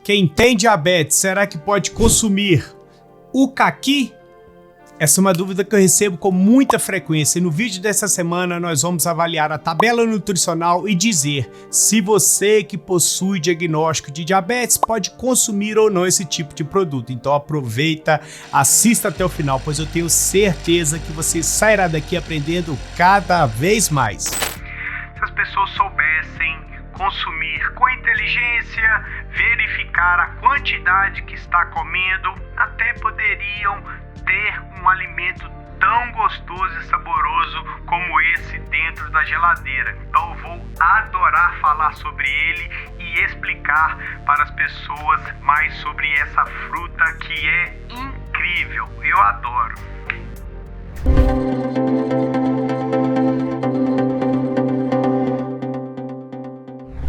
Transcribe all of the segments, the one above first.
Quem tem diabetes, será que pode consumir o caqui? Essa é uma dúvida que eu recebo com muita frequência. E no vídeo dessa semana nós vamos avaliar a tabela nutricional e dizer se você que possui diagnóstico de diabetes pode consumir ou não esse tipo de produto. Então aproveita, assista até o final, pois eu tenho certeza que você sairá daqui aprendendo cada vez mais. Se as pessoas soubessem consumir com inteligência, verificar a quantidade que está comendo, até poderiam ter um alimento tão gostoso e saboroso como esse dentro da geladeira. Então eu vou adorar falar sobre ele e explicar para as pessoas mais sobre essa fruta que é incrível. Eu adoro.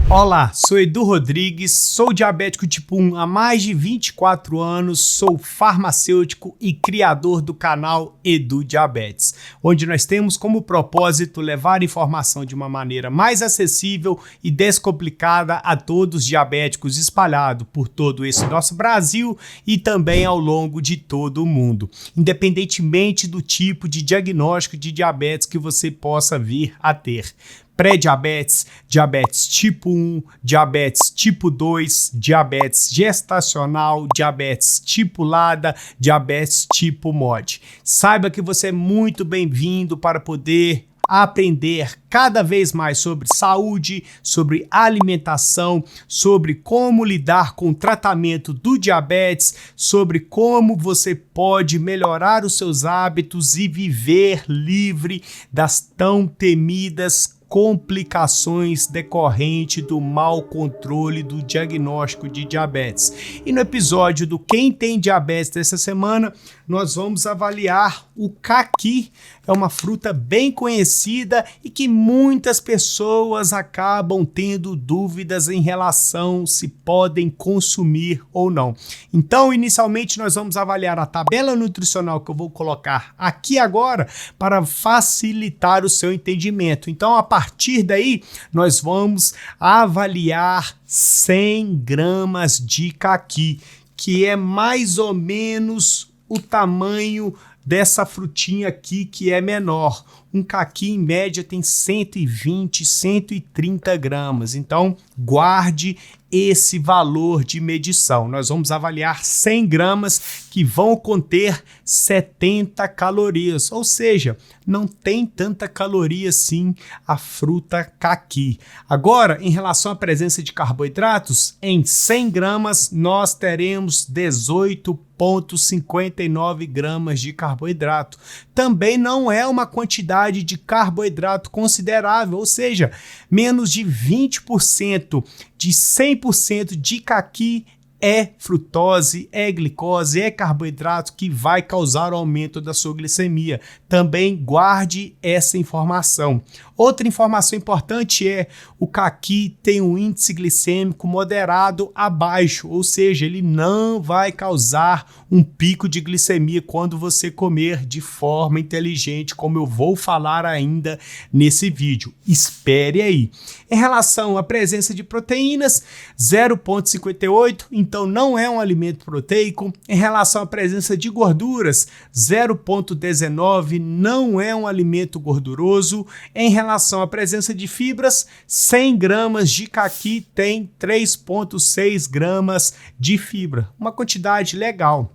Olá, sou Edu Rodrigues, sou diabético tipo 1 há mais de 24 anos, sou farmacêutico e criador do canal Edu Diabetes, onde nós temos como propósito levar informação de uma maneira mais acessível e descomplicada a todos os diabéticos espalhados por todo esse nosso Brasil e também ao longo de todo o mundo, independentemente do tipo de diagnóstico de diabetes que você possa vir a ter. Pré-diabetes, diabetes tipo 1, diabetes tipo 2, diabetes gestacional, diabetes tipo LADA, diabetes tipo MOD. Saiba que você é muito bem-vindo para poder aprender cada vez mais sobre saúde, sobre alimentação, sobre como lidar com o tratamento do diabetes, sobre como você pode melhorar os seus hábitos e viver livre das tão temidas complicações decorrentes do mau controle do diagnóstico de diabetes. E no episódio do Quem Tem Diabetes dessa semana, nós vamos avaliar o caqui. É uma fruta bem conhecida e que muitas pessoas acabam tendo dúvidas em relação se podem consumir ou não. Então, inicialmente, nós vamos avaliar a tabela nutricional que eu vou colocar aqui agora para facilitar o seu entendimento. Então, a partir daí, nós vamos avaliar 100 gramas de caqui, que é mais ou menos o tamanho dessa frutinha aqui, que é menor. Um caqui, em média, tem 120, 130 gramas. Então, guarde esse valor de medição. Nós vamos avaliar 100 gramas que vão conter 70 calorias. Ou seja, não tem tanta caloria assim a fruta caqui. Agora, em relação à presença de carboidratos, em 100 gramas nós teremos 18,59 gramas de carboidrato. Também não é uma quantidade de carboidrato considerável, ou seja, menos de 20% de 100% de caqui é frutose, é glicose, é carboidrato que vai causar o aumento da sua glicemia. Também guarde essa informação. Outra informação importante é o caqui tem um índice glicêmico moderado a baixo, ou seja, ele não vai causar um pico de glicemia quando você comer de forma inteligente, como eu vou falar ainda nesse vídeo. Espere aí. Em relação à presença de proteínas, 0,58, então não é um alimento proteico. Em relação à presença de gorduras, 0,19, não é um alimento gorduroso. Em relação à presença de fibras, 100 gramas de caqui tem 3,6 gramas de fibra, uma quantidade legal.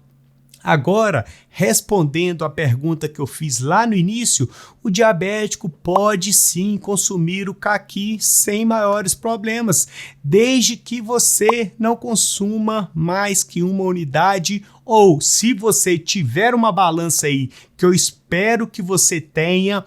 Agora, respondendo à pergunta que eu fiz lá no início, o diabético pode sim consumir o caqui sem maiores problemas, desde que você não consuma mais que uma unidade, ou se você tiver uma balança aí, que eu espero que você tenha,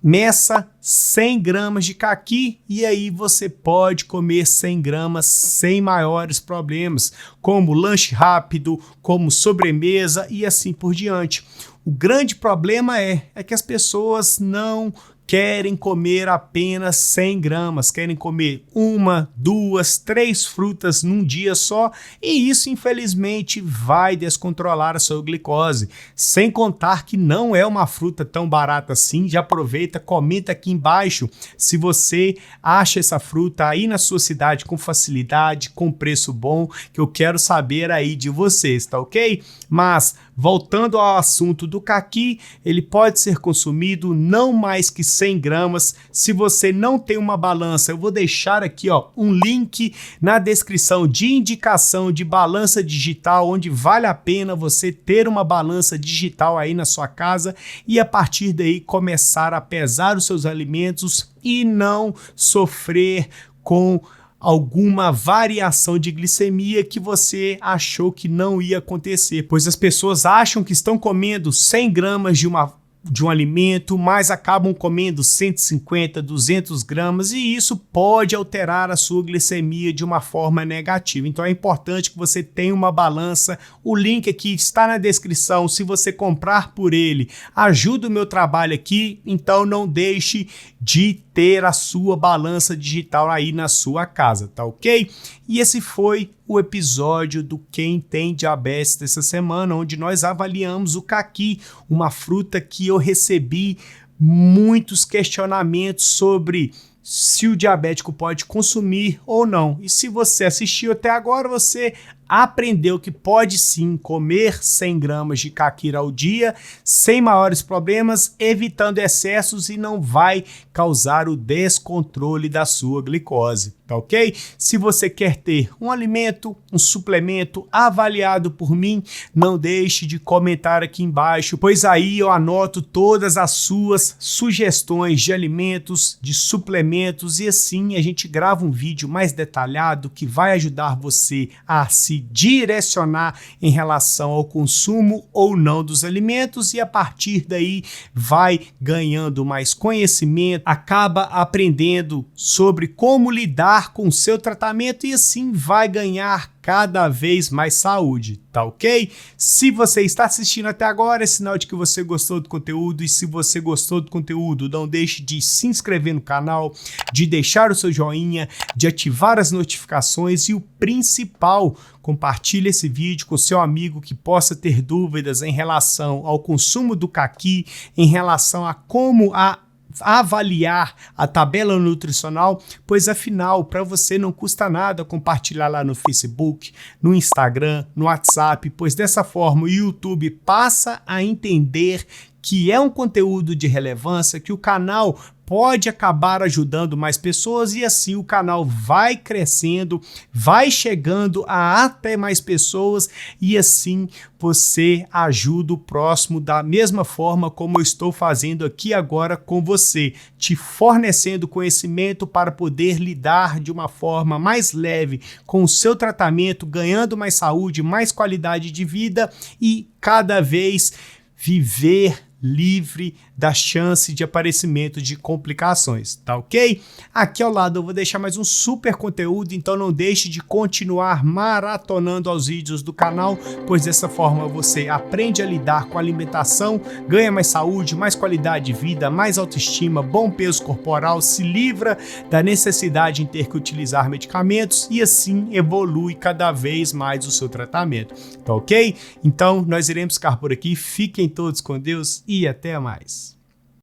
meça 100 gramas de caqui e aí você pode comer 100 gramas sem maiores problemas, como lanche rápido, como sobremesa e assim por diante. O grande problema é que as pessoas não querem comer apenas 100 gramas, querem comer 1, 2, 3 frutas num dia só, e isso infelizmente vai descontrolar a sua glicose, sem contar que não é uma fruta tão barata assim. Já aproveita, comenta aqui embaixo se você acha essa fruta aí na sua cidade com facilidade, com preço bom, que eu quero saber aí de vocês, tá ok? Mas voltando ao assunto do caqui, ele pode ser consumido não mais que 100 gramas. Se você não tem uma balança, eu vou deixar aqui um link na descrição de indicação de balança digital, onde vale a pena você ter uma balança digital aí na sua casa e a partir daí começar a pesar os seus alimentos e não sofrer com alguma variação de glicemia que você achou que não ia acontecer, pois as pessoas acham que estão comendo 100 gramas de um alimento, mas acabam comendo 150, 200 gramas e isso pode alterar a sua glicemia de uma forma negativa. Então é importante que você tenha uma balança. O link aqui está na descrição. Se você comprar por ele, ajuda o meu trabalho aqui, então não deixe de ter a sua balança digital aí na sua casa, tá ok? E esse foi o episódio do Quem Tem Diabetes dessa semana, onde nós avaliamos o caqui, uma fruta que eu recebi muitos questionamentos sobre se o diabético pode consumir ou não. E se você assistiu até agora, você aprendeu que pode sim comer 100 gramas de caqui ao dia sem maiores problemas, evitando excessos e não vai causar o descontrole da sua glicose, tá ok? Se você quer ter um alimento, um suplemento avaliado por mim, não deixe de comentar aqui embaixo, pois aí eu anoto todas as suas sugestões de alimentos, de suplementos e assim a gente grava um vídeo mais detalhado que vai ajudar você a se direcionar em relação ao consumo ou não dos alimentos e a partir daí vai ganhando mais conhecimento, acaba aprendendo sobre como lidar com o seu tratamento e assim vai ganhar cada vez mais saúde, tá ok? Se você está assistindo até agora, é sinal de que você gostou do conteúdo e se você gostou do conteúdo, não deixe de se inscrever no canal, de deixar o seu joinha, de ativar as notificações e o principal, compartilhe esse vídeo com seu amigo que possa ter dúvidas em relação ao consumo do caqui, em relação a como avaliar a tabela nutricional, pois afinal, para você não custa nada compartilhar lá no Facebook, no Instagram, no WhatsApp, pois dessa forma o YouTube passa a entender que é um conteúdo de relevância, que o canal pode acabar ajudando mais pessoas e assim o canal vai crescendo, vai chegando a até mais pessoas e assim você ajuda o próximo da mesma forma como eu estou fazendo aqui agora com você, te fornecendo conhecimento para poder lidar de uma forma mais leve com o seu tratamento, ganhando mais saúde, mais qualidade de vida e cada vez viver livre da chance de aparecimento de complicações, tá ok? Aqui ao lado eu vou deixar mais um super conteúdo, então não deixe de continuar maratonando aos vídeos do canal, pois dessa forma você aprende a lidar com a alimentação, ganha mais saúde, mais qualidade de vida, mais autoestima, bom peso corporal, se livra da necessidade em ter que utilizar medicamentos e assim evolui cada vez mais o seu tratamento, tá ok? Então nós iremos ficar por aqui, fiquem todos com Deus e até mais.